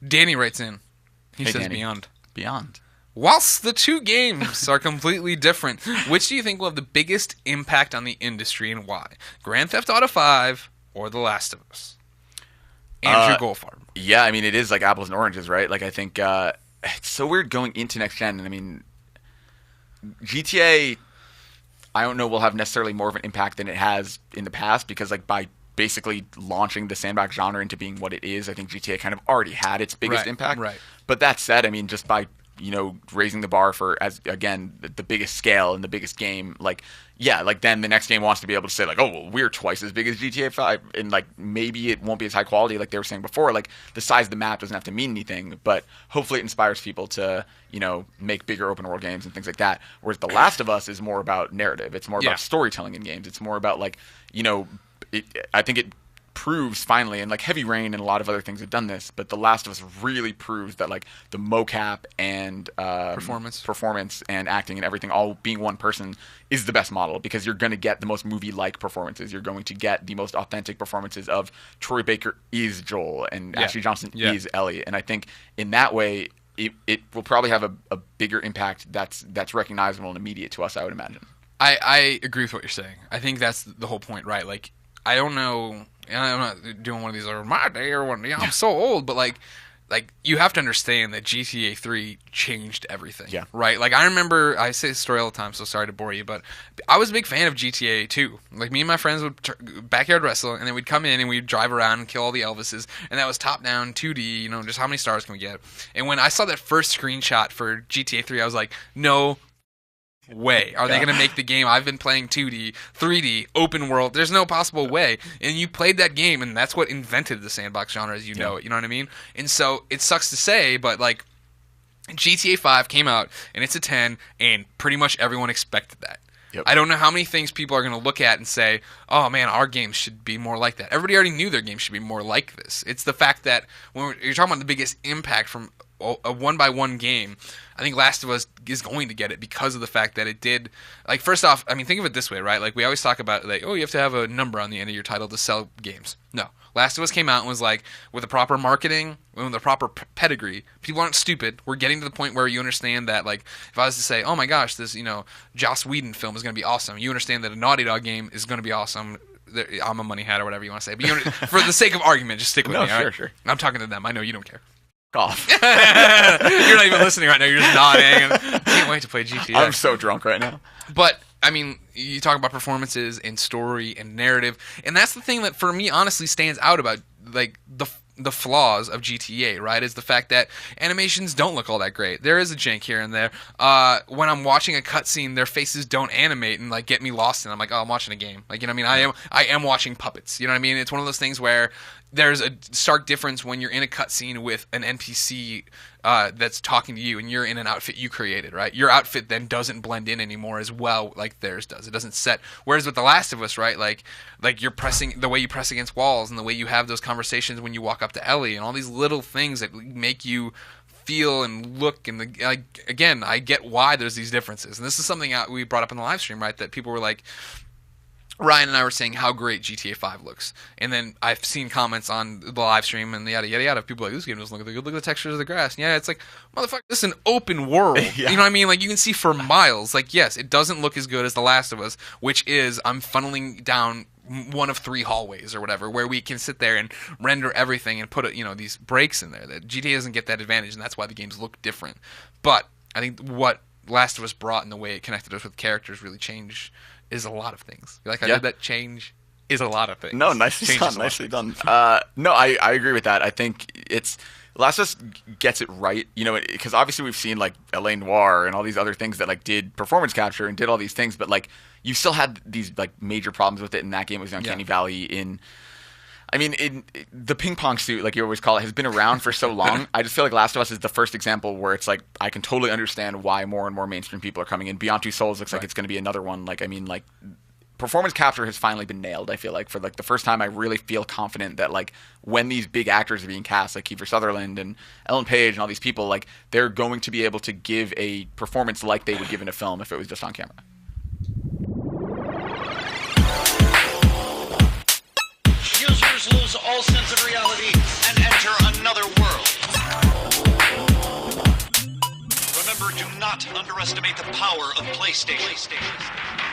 Danny writes in. He says Danny. Beyond. Beyond. Whilst the two games are completely different, which do you think will have the biggest impact on the industry and why? Grand Theft Auto 5 or The Last of Us? Andrew Goldfarb. Yeah, I mean, it is like apples and oranges, right? Like, I think it's so weird going into next gen. And I mean, GTA, I don't know, will have necessarily more of an impact than it has in the past because, like, by basically launching the sandbox genre into being what it is, I think GTA kind of already had its biggest impact. Right. But that said, I mean, just by raising the bar for, as again, the biggest scale and the biggest game, like, yeah, like then the next game wants to be able to say like, oh, well, we're twice as big as GTA 5, and like maybe it won't be as high quality like they were saying before. Like the size of the map doesn't have to mean anything, but hopefully it inspires people to make bigger open world games and things like that. Whereas The Last of Us is more about narrative. It's more about storytelling in games. It's more about like I think it proves finally, and like Heavy Rain and a lot of other things have done this, but The Last of Us really proves that like the mocap and performance and acting and everything all being one person is the best model, because you're going to get the most movie-like performances. You're going to get the most authentic performances of Troy Baker is Joel and Ashley Johnson is Ellie, and I think in that way it will probably have a bigger impact that's recognizable and immediate to us, I would imagine. I agree with what you're saying. I think that's the whole point, right? Like, I don't know, and I'm not doing one of these, or my day, or one, I'm so old, but like you have to understand that GTA 3 changed everything. Yeah. Right? Like, I remember, I say this story all the time, so sorry to bore you, but I was a big fan of GTA 2. Like, me and my friends would backyard wrestle, and then we'd come in and we'd drive around and kill all the Elvises, and that was top-down 2D, just how many stars can we get? And when I saw that first screenshot for GTA 3, I was like, no way are they going to make the game I've been playing 2D, 3D, open world. There's no possible way. And you played that game, and that's what invented the sandbox genre as you know it. You know what I mean? And so it sucks to say, but like GTA 5 came out, and it's a 10, and pretty much everyone expected that. Yep. I don't know how many things people are going to look at and say, oh man, our game should be more like that. Everybody already knew their game should be more like this. It's the fact that when you're talking about the biggest impact from a one-by-one game, I think Last of Us is going to get it because of the fact that it did, like, first off, I mean, think of it this way, right? Like, we always talk about, like, oh, you have to have a number on the end of your title to sell games. No. Last of Us came out and was like, with the proper marketing, with the proper pedigree, people aren't stupid. We're getting to the point where you understand that, like, if I was to say, oh my gosh, this, Joss Whedon film is going to be awesome, you understand that a Naughty Dog game is going to be awesome. I'm a money hat or whatever you want to say. But for the sake of argument, just stick with me, all right? Sure. I'm talking to them. I know you don't care. Off. You're not even listening right now. You're just nodding. And can't wait to play GTA. I'm so drunk right now. But I mean, you talk about performances and story and narrative, and that's the thing that for me honestly stands out about like the flaws of GTA, right? Is the fact that animations don't look all that great. There is a jank here and there. When I'm watching a cutscene, their faces don't animate and like get me lost in. I'm like, oh, I'm watching a game. Like, you know what I mean? I am watching puppets. You know what I mean? It's one of those things where there's a stark difference when you're in a cutscene with an NPC that's talking to you and you're in an outfit you created, right? Your outfit then doesn't blend in anymore as well like theirs does. It doesn't set. Whereas with The Last of Us, right? Like you're pressing, the way you press against walls and the way you have those conversations when you walk up to Ellie and all these little things that make you feel and look, and again, I get why there's these differences. And this is something we brought up in the live stream, right? That people were like, Ryan and I were saying how great GTA 5 looks, and then I've seen comments on the live stream and yada yada yada. People like, this game doesn't look good. Look at the textures of the grass. And yeah, it's like, motherfucker, this is an open world. Yeah. You know what I mean? Like, you can see for miles. Like, yes, it doesn't look as good as The Last of Us, which is I'm funneling down one of 3 hallways or whatever, where we can sit there and render everything and put these breaks in there. That GTA doesn't get that advantage, and that's why the games look different. But I think what Last of Us brought and the way it connected us with characters really changed is a lot of things. Like I did that change is a lot of things. No, nicely done. No, I agree with that. I think Last of Us gets it right, because obviously we've seen like LA Noire and all these other things that like did performance capture and did all these things, but like you still had these like major problems with it in that game. It was Uncanny Valley in the ping pong suit, like you always call it, has been around for so long. I just feel like Last of Us is the first example where it's like I can totally understand why more and more mainstream people are coming in. Beyond Two Souls looks like it's going to be another one. Like, I mean, like performance capture has finally been nailed. I feel like for like the first time, I really feel confident that like when these big actors are being cast, like Kiefer Sutherland and Ellen Page and all these people, like they're going to be able to give a performance like they would give in a film if it was just on camera. Users lose all sense of reality and enter another world. remember, do not underestimate the power of PlayStation.